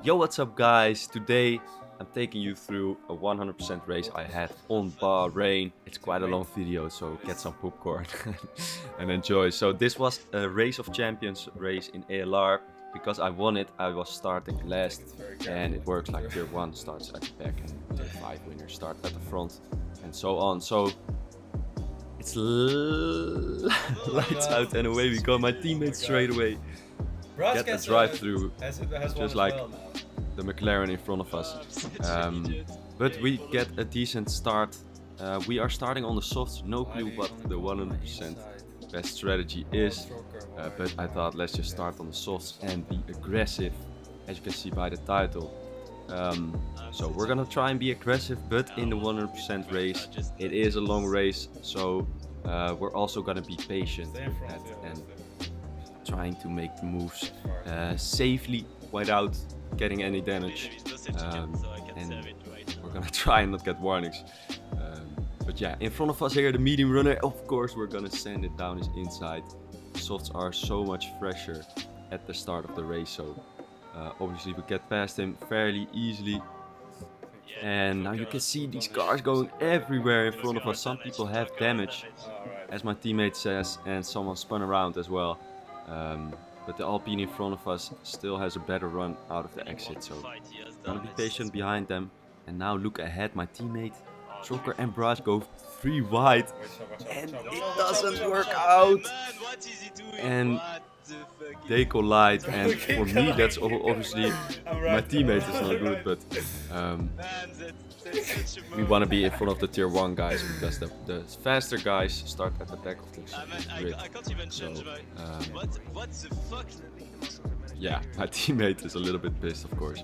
Yo, what's up guys? Today I'm taking you through a 100% race I had on Bahrain. It's quite a long video, so get some popcorn and enjoy. So this was a Race of Champions race in ALR. Because I won it, I was starting last, and it works like tier 1 starts at the back and tier 5 winners start at the front and so on. So it's lights out and away we go. My teammates straight away get the drive through, just like the McLaren in front of us. But we get a decent start. We are starting on the softs, no clue what the 100% best strategy is. But I thought let's just start on the softs and be aggressive, as you can see by the title. So we're gonna try and be aggressive, but in the 100% race, it is a long race, so we're also gonna be patient and trying to make the moves safely without getting any damage, and we're gonna try and not get warnings. But yeah, in front of us here, the medium runner, of course we're gonna send it down his inside. Softs are so much fresher at the start of the race, so obviously we get past him fairly easily. And now you can see these cars going everywhere in front of us. Some people have damage, as my teammate says, and someone spun around as well. But the Alpine in front of us still has a better run out of the exit, so gonna be patient behind them. And now look ahead, my teammate Trocker and Braj go 3 wide, and it doesn't work out, and they collide. And for me that's obviously, my teammate is not good, but we want to be in front of the tier 1 guys, because the faster guys start at the back of the grid. So yeah, my teammate is a little bit pissed, of course,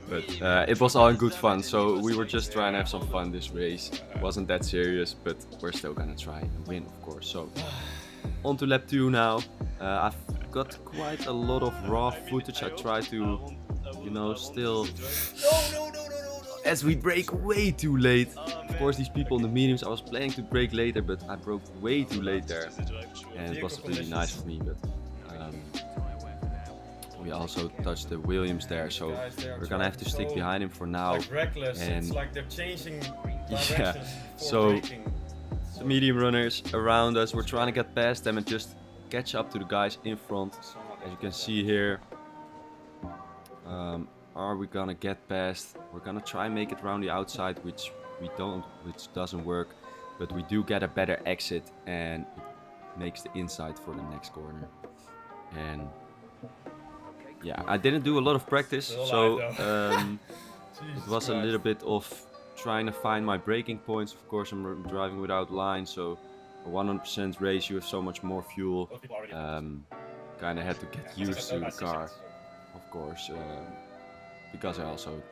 but it was all in good fun. So we were just trying to have some fun this race. It wasn't that serious, but we're still gonna try and win, of course. So on to lap 2 now. I've got quite a lot of raw footage. I try to, still, as we brake way too late. Of course, these people in the mediums, I was planning to brake later, but I broke way too late there, and it was really nice for me. But we also touched the Williams there, so we're gonna have to stick behind him for now. And yeah, so the medium runners around us, we're trying to get past them and just catch up to the guys in front. As you can see here, are we gonna get past? We're gonna try and make it around the outside, which doesn't work, but we do get a better exit, and it makes the inside for the next corner. And yeah, I didn't do a lot of practice, so it was a little bit of trying to find my braking points. Of course, I'm driving without line, so a 100% race, you have so much more fuel. Kind of had to get used to the car, of course, because I also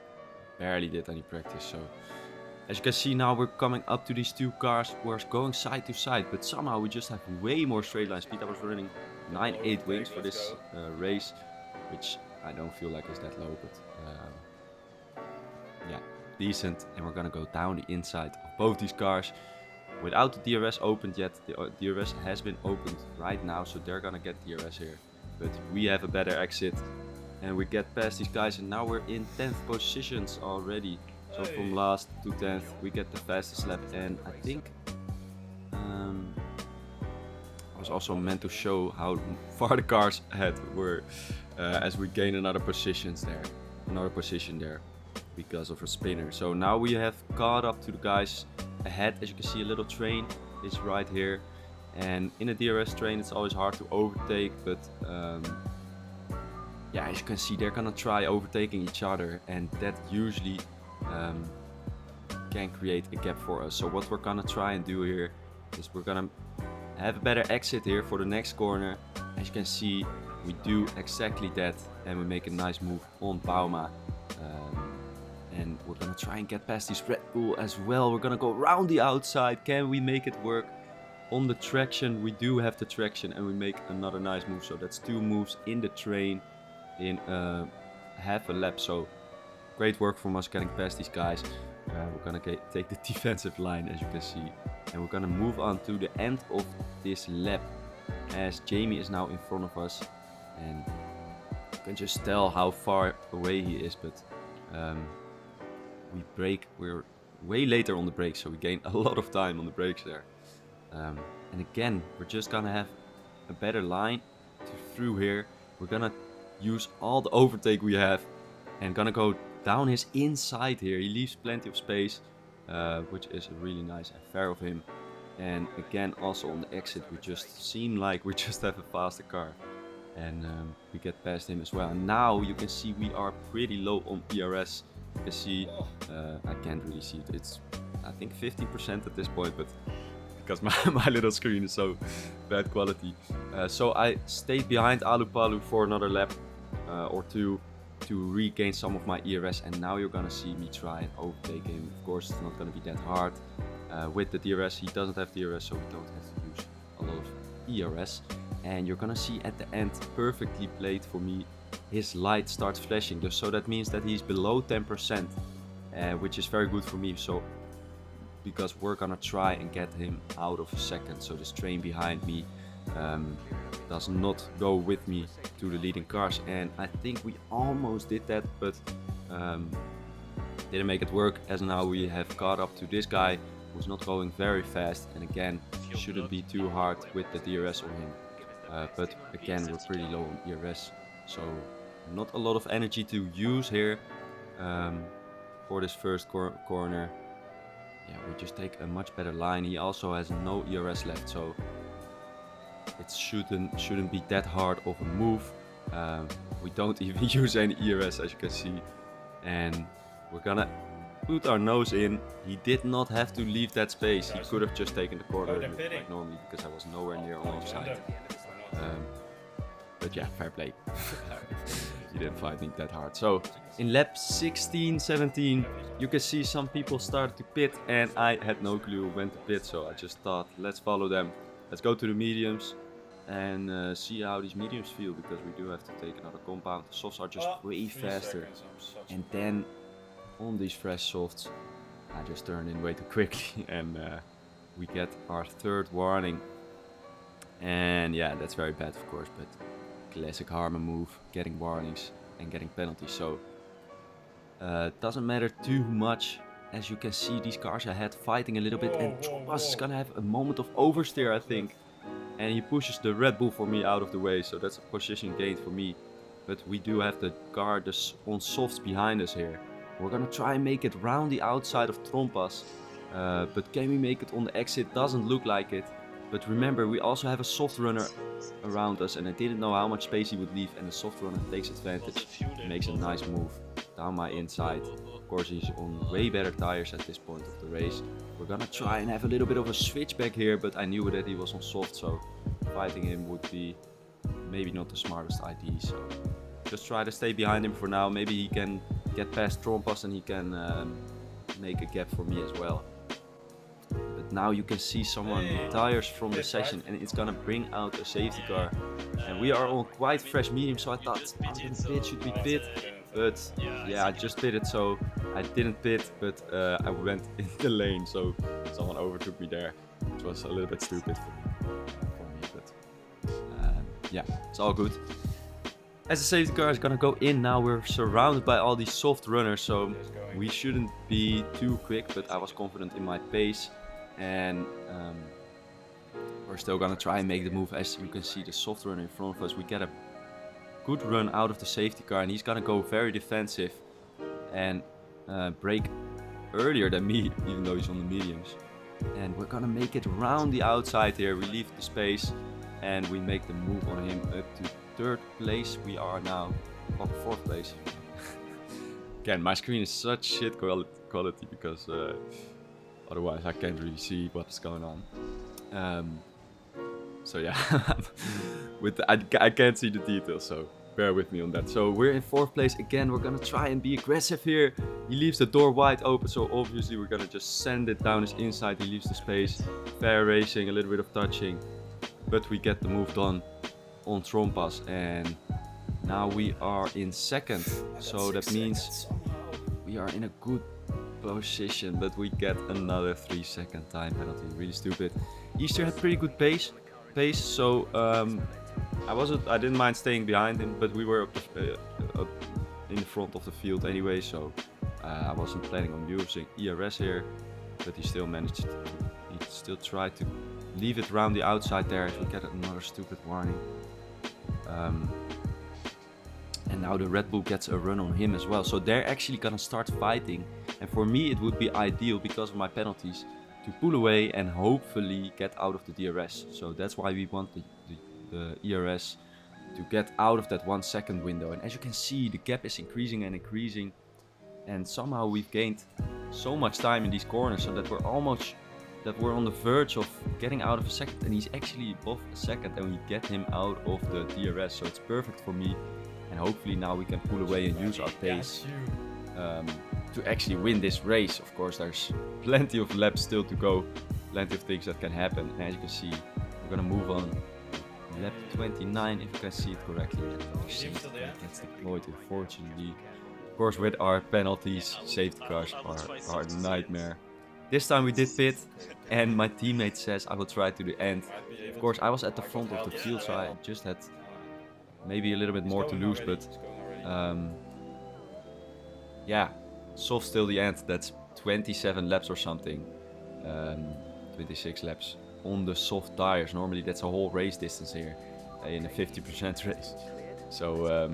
barely did any practice. So as you can see now, we're coming up to these 2 cars. We're going side to side, but somehow we just have way more straight line speed. I was running 9.8 wings for this race, which I don't feel like is that low, but yeah, decent. And we're gonna go down the inside of both these cars without the DRS opened yet. The DRS has been opened right now, so they're gonna get DRS here, but we have a better exit, and we get past these guys, and now we're in 10th positions already. So from last to 10th, we get the fastest lap, and I think I was also meant to show how far the cars ahead were, as we gain another position there because of a spinner. So now we have caught up to the guys ahead. As you can see, a little train is right here, and in a DRS train it's always hard to overtake, but yeah, as you can see, they're gonna try overtaking each other, and that usually can create a gap for us. So what we're gonna try and do here is we're gonna have a better exit here for the next corner. As you can see, we do exactly that, and we make a nice move on Bauma. And we're gonna try and get past this Red Bull as well. We're gonna go around the outside. Can we make it work? On the traction, we do have the traction, and we make another nice move. So that's 2 moves in the train in half a lap. So great work from us getting past these guys. We're gonna take the defensive line, as you can see, and we're gonna move on to the end of this lap, as Jamie is now in front of us, and can just tell how far away he is, but we're way later on the brakes, so we gain a lot of time on the brakes there. And again, we're just gonna have a better line through here. We're gonna use all the overtake we have and gonna go down his inside here. He leaves plenty of space, which is really nice and fair of him. And again, also on the exit, we just seem like we just have a faster car. And we get past him as well. And now you can see we are pretty low on ERS. You can see, I can't really see it. It's, I think 50% at this point, but because my little screen is so bad quality. So I stayed behind Alupalu for another lap or two to regain some of my ERS. And now you're gonna see me try and overtake him. Of course, it's not gonna be that hard. With the DRS, he doesn't have DRS, so we don't have to use a lot of ERS. And you're gonna see at the end, perfectly played for me, his light starts flashing. So that means that he's below 10%, which is very good for me. So because we're gonna try and get him out of second. So this train behind me does not go with me to the leading cars. And I think we almost did that, but didn't make it work, as now we have caught up to this guy who's not going very fast. And again, shouldn't be too hard with the DRS on him. But again, we're pretty low on ERS, so not a lot of energy to use here for this first corner. Yeah, we just take a much better line. He also has no ERS left, so it shouldn't be that hard of a move. We don't even use any ERS, as you can see, and we're gonna put our nose in. He did not have to leave that space. He could have just taken the corner like normally, because I was nowhere near on offside. But yeah, fair play. He didn't fight me that hard. So in lap 16, 17, you can see some people started to pit, and I had no clue when to pit. So I just thought, let's follow them. Let's go to the mediums and see how these mediums feel, because we do have to take another compound. The softs are just way faster. And then on these fresh softs, I just turned in way too quickly, and we get our third warning. And yeah, that's very bad, of course, but classic Harmnn move, getting warnings and getting penalties. So doesn't matter too much. As you can see, these cars ahead fighting a little bit, and Trompas is gonna have a moment of oversteer, I think, and he pushes the Red Bull for me out of the way, so that's a position gain for me. But we do have the car on softs behind us here. We're gonna try and make it round the outside of Trompas, but can we make it on the exit? Doesn't look like it. But remember, we also have a soft runner around us, and I didn't know how much space he would leave, and the soft runner takes advantage, makes a nice move down my inside. Of course, he's on way better tires at this point of the race. We're gonna try and have a little bit of a switchback here, but I knew that he was on soft, so fighting him would be maybe not the smartest idea. So just try to stay behind him for now. Maybe he can get past Trompas and he can make a gap for me as well. But now you can see someone retires from the session, and it's gonna bring out a safety car. And we are on quite fresh medium, so I thought, should we pit? But yeah, I just pitted, so I didn't pit, but I went in the lane, so someone overtook me there, which was a little bit stupid for me, but yeah, it's all good. As the safety car is gonna go in now, we're surrounded by all these soft runners, so we shouldn't be too quick, but I was confident in my pace, and we're still gonna try and make the move. As you can see, the soft runner in front of us, we get a good run out of the safety car, and he's gonna go very defensive and brake earlier than me, even though he's on the mediums. And we're gonna make it around the outside here. We leave the space and we make the move on him up to third place. We are now on fourth place. Again, my screen is such shit quality because otherwise I can't really see what's going on. So yeah, I can't see the details, so bear with me on that. So we're in fourth place again. We're gonna try and be aggressive here. He leaves the door wide open, so obviously we're gonna just send it down his inside. He leaves the space. Fair racing, a little bit of touching, but we get the move done on Trompas, and now we are in second. So that means we are in a good position, but we get another 3-second time penalty. Really stupid. Easter had pretty good pace, pace, so I didn't mind staying behind him, but we were up in the front of the field anyway, so I wasn't planning on using ERS here, but he still managed to, he still tried to leave it around the outside there if we get another stupid warning. And now the Red Bull gets a run on him as well, so they're actually gonna start fighting, and for me it would be ideal because of my penalties to pull away and hopefully get out of the DRS. So that's why we want the ERS to get out of that 1 second window. And as you can see, the gap is increasing and increasing, and somehow we've gained so much time in these corners so that we're on the verge of getting out of a second, and he's actually above a second and we get him out of the DRS, so it's perfect for me. And hopefully now we can pull away and use our pace to actually win this race. Of course, there's plenty of laps still to go, plenty of things that can happen. And as you can see, we're gonna move on lap 29, if you can see it correctly. Gets deployed, unfortunately. Of course, with our penalties, safety cars are a nightmare. This time we did pit, and my teammate says I will try to the end. Of course, I was at the front of the field, so I just had maybe a little bit more to lose, but yeah, soft till the end. That's 27 laps or something, 26 laps on the soft tires. Normally that's a whole race distance here in a 50% race. So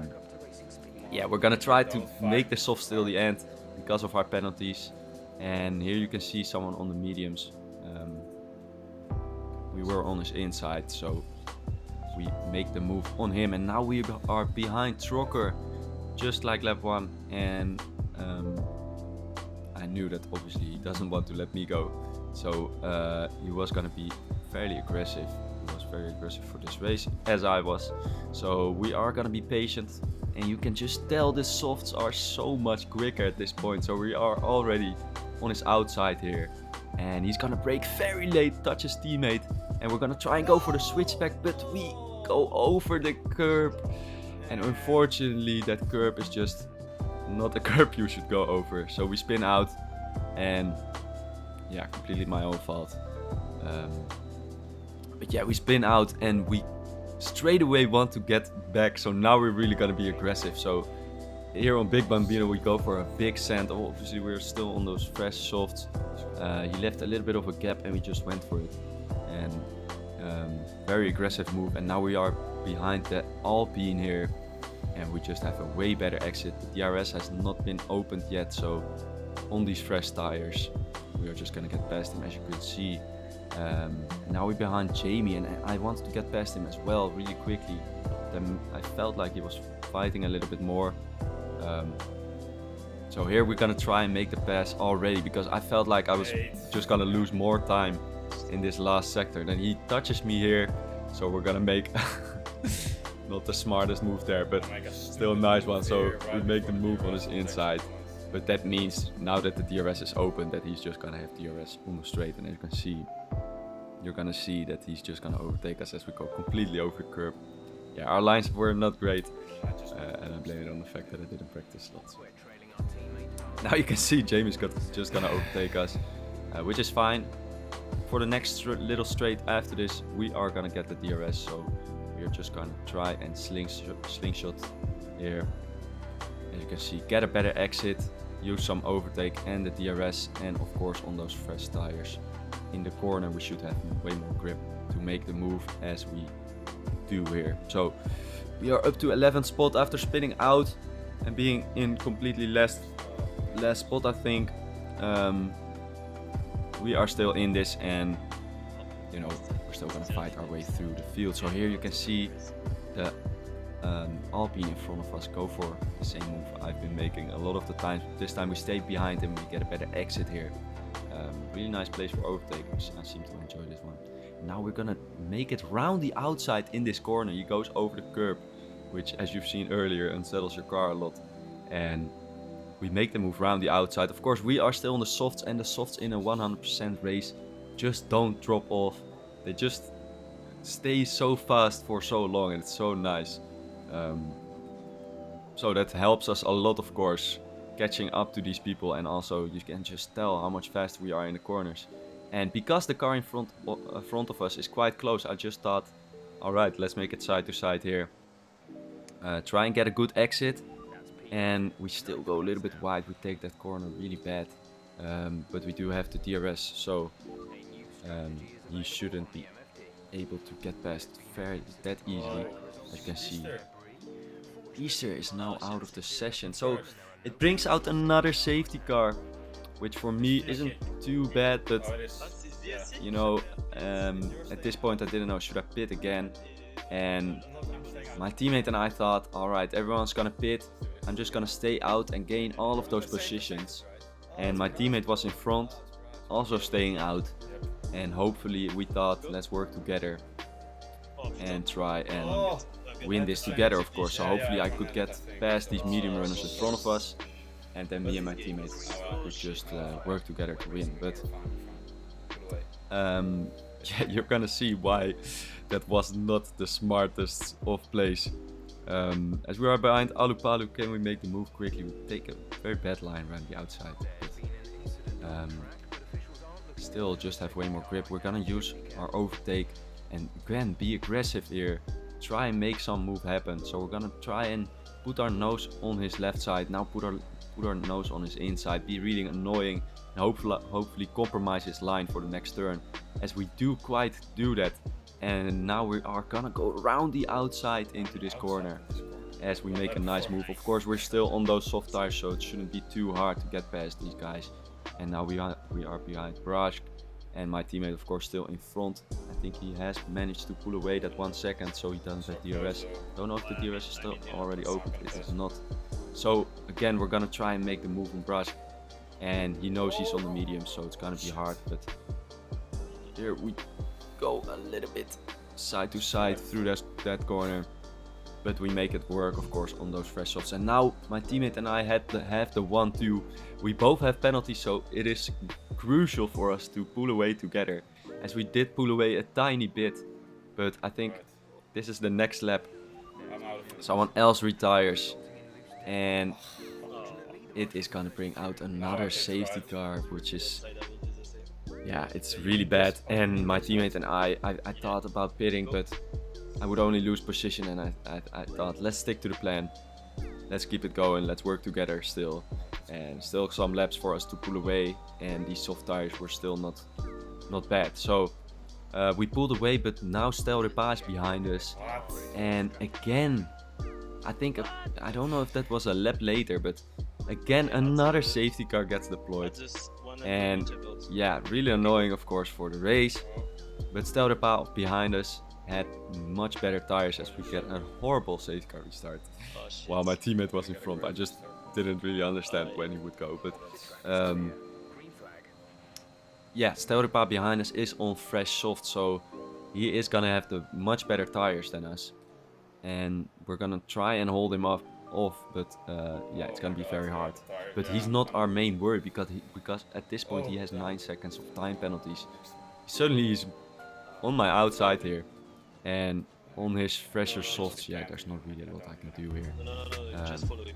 yeah, we're gonna try to make the softs till the end because of our penalties. And here you can see someone on the mediums. We were on his inside, so we make the move on him, and now we are behind Trocker, just like lap 1. And I knew that obviously he doesn't want to let me go, so he was gonna be fairly aggressive. He was very aggressive for this race, as I was. So we are gonna be patient, and you can just tell the softs are so much quicker at this point. So we are already on his outside here, and he's gonna brake very late, touch his teammate, and we're gonna try and go for the switchback, but we go over the curb, and unfortunately that curb is just not a curb you should go over. So we spin out, and yeah, completely my own fault. But yeah, we spin out and we straight away want to get back, so now we're really gonna be aggressive. So here on Big Bambino we go for a big sand. Obviously we're still on those fresh softs. He left a little bit of a gap and we just went for it, and very aggressive move. And now we are behind the Alpine here, and we just have a way better exit. The DRS has not been opened yet, so on these fresh tires we are just gonna get past him, as you can see. Now we're behind Jamie, and I wanted to get past him as well really quickly. Then I felt like he was fighting a little bit more. So here we're gonna try and make the pass already, because I felt like I was just gonna lose more time in this last sector. Then he touches me here, so we're gonna make not the smartest move there, but still a nice one. So we make the move on his inside, but that means now that the DRS is open that he's just gonna have DRS on the straight, and as you can see, you're gonna see that he's just gonna overtake us as we go completely over the curb. Yeah, our lines were not great, and I blame it on the fact that I didn't practice lots. Now you can see Jamie's just gonna overtake us, which is fine. For the next little straight after this, we are gonna get the DRS, so we're just gonna try and slingshot here. As you can see, get a better exit, use some overtake and the DRS, and of course on those fresh tires in the corner we should have way more grip to make the move as we do here. So we are up to 11th spot after spinning out and being in completely last spot, I think. We are still in this, and you know, we're still gonna fight our way through the field. So here you can see the Alpine in front of us go for the same move I've been making a lot of the times. This time we stayed behind him, we get a better exit here. Really nice place for overtakers. I seem to enjoy this one. Now we're gonna make it round the outside in this corner. He goes over the curb, which, as you've seen earlier, unsettles your car a lot. And we make the move round the outside. Of course, we are still on the softs, and the softs in a 100% race just don't drop off. They just stay so fast for so long, and it's so nice. So that helps us a lot, of course, catching up to these people, and also you can just tell how much faster we are in the corners. And because the car in front of us is quite close, I just thought, alright, let's make it side to side here. Try and get a good exit. And we still go a little bit wide, we take that corner really bad. But we do have the DRS, so he shouldn't be able to get past that easily. As you can see, Easter is now out of the session, so it brings out another safety car, which for me isn't too bad, but you know, at this point I didn't know, should I pit again? And my teammate and I thought, alright, everyone's gonna pit, I'm just gonna stay out and gain all of those positions. And my teammate was in front, also staying out, and hopefully we thought, let's work together and try and win this together, of course. So hopefully I could get past these medium runners in front of us, and then me and my teammates could just work together to win. But yeah, you're gonna see why that was not the smartest of plays. As we are behind Alupalu, can we make the move quickly? We take a very bad line around the outside. But, still just have way more grip. We're gonna use our overtake and again be aggressive here. Try and make some move happen. So we're gonna try and put our nose on his left side. Now put our nose on his inside. Be really annoying and hopefully compromise his line for the next turn. As we do quite do that. And now we are gonna go around the outside into this corner as we make a nice move. Of course, we're still on those soft tires, so it shouldn't be too hard to get past these guys. And now we are behind Brajk, and my teammate, of course, still in front. I think he has managed to pull away that 1 second, so he doesn't have DRS. Don't know if the DRS is still already open. It is not. So again, we're gonna try and make the move on Brajk, and he knows he's on the medium, so it's gonna be hard. But here we go a little bit side to side through that corner, but we make it work, of course, on those fresh softs. And now my teammate and I have the 1-2. We both have penalties, so it is crucial for us to pull away together, as we did pull away a tiny bit. But I think this is the next lap. Someone else retires, and it is gonna bring out another safety car, which is, yeah, it's really bad. And my teammate and I thought about pitting, but I would only lose position, and I thought, let's stick to the plan. Let's keep it going, let's work together still. And still some laps for us to pull away, and these soft tires were still not bad. So we pulled away, but now Stel Repas is behind us. And again, I think, I don't know if that was a lap later, but again another safety car gets deployed. And yeah, really annoying, of course, for the race. But Stel Repas behind us had much better tires, as we get a horrible safety car restart. While my teammate was in front, I just didn't really understand when he would go. But yeah, Stel Repas behind us is on fresh soft, so he is gonna have the much better tires than us. And we're gonna try and hold him off, but yeah, it's gonna be very hard. But he's not our main worry, because at this point he has 9 seconds of time penalties. Suddenly he's on my outside here, and on his fresher softs, yeah, there's not really a lot I can do here. Just follow him.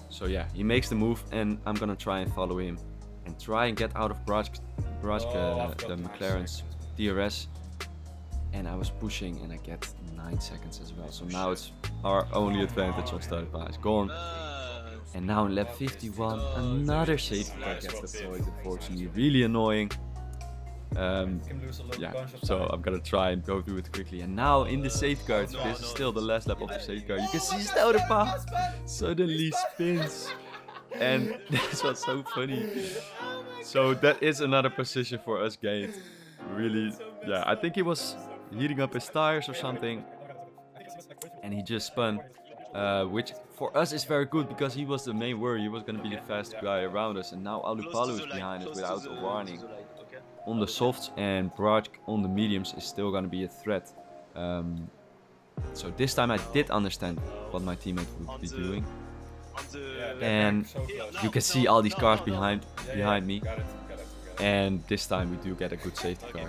So yeah, he makes the move, and I'm gonna try and follow him and try and get out of Brajk, the McLaren's DRS. And I was pushing, and I get 9 seconds as well. So now it's our only advantage on Stel Repas is gone. And now in lap 51, another safety car gets deployed, unfortunately. Really annoying. Yeah, so I'm gonna try and go through it quickly. And now in the safety car, this is still the last lap of the safety car. You can see Stel Repas suddenly spins. And this was so funny. So that is another position for us gained. Really, yeah, I think he was heating up his tires or something, and he just spun, which for us is very good, because he was the main worry. He was going to be the fastest guy around us, and now Alupalu is behind us without a warning on the softs, and Brajk on the mediums is still going to be a threat. So this time I did understand what my teammate would be doing, and you can see all these cars behind me. And this time we do get a good safety car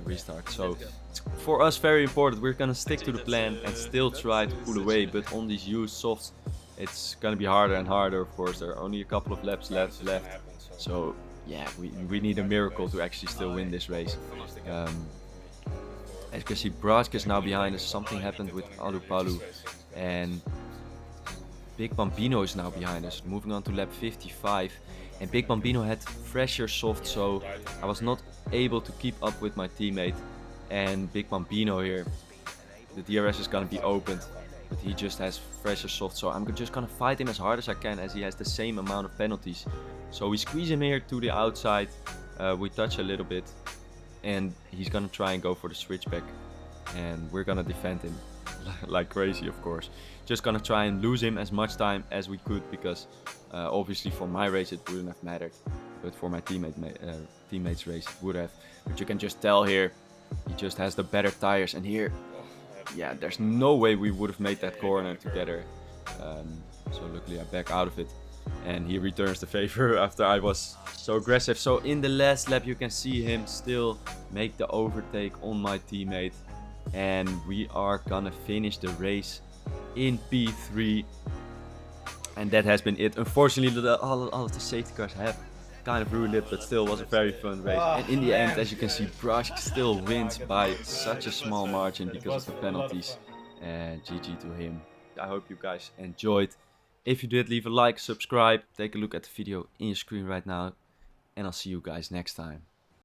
restart. So it's for us very important. We're gonna stick to the plan and still try to pull away. But on these used softs, it's gonna be harder and harder. Of course, there are only a couple of laps left. So yeah, we need a miracle to actually still win this race. As you can see, Bratsk is now behind us. Something happened with Alupalu, and Big Bambino is now behind us, moving on to lap 55. And Big Bambino had fresher soft, so I was not able to keep up with my teammate. And Big Bambino here, the DRS is gonna be opened, but he just has fresher soft, so I'm just gonna fight him as hard as I can, as he has the same amount of penalties. So we squeeze him here to the outside, we touch a little bit, and he's gonna try and go for the switchback, and we're gonna defend him like crazy, of course. Just gonna try and lose him as much time as we could, because obviously for my race it wouldn't have mattered, but for my teammate's race it would have. But you can just tell here, he just has the better tires, and here, yeah, there's no way we would have made that corner together. So luckily I back out of it, and he returns the favor after I was so aggressive. So in the last lap you can see him still make the overtake on my teammate, and we are gonna finish the race in P3, and that has been it. Unfortunately all of the safety cars have kind of ruined it, but still was a very fun race. And in the end, as you can see, Bratsk still wins by such a small margin because of the penalties, and GG to him. I hope you guys enjoyed. If you did, leave a like, subscribe, take a look at the video in your screen right now, and I'll see you guys next time.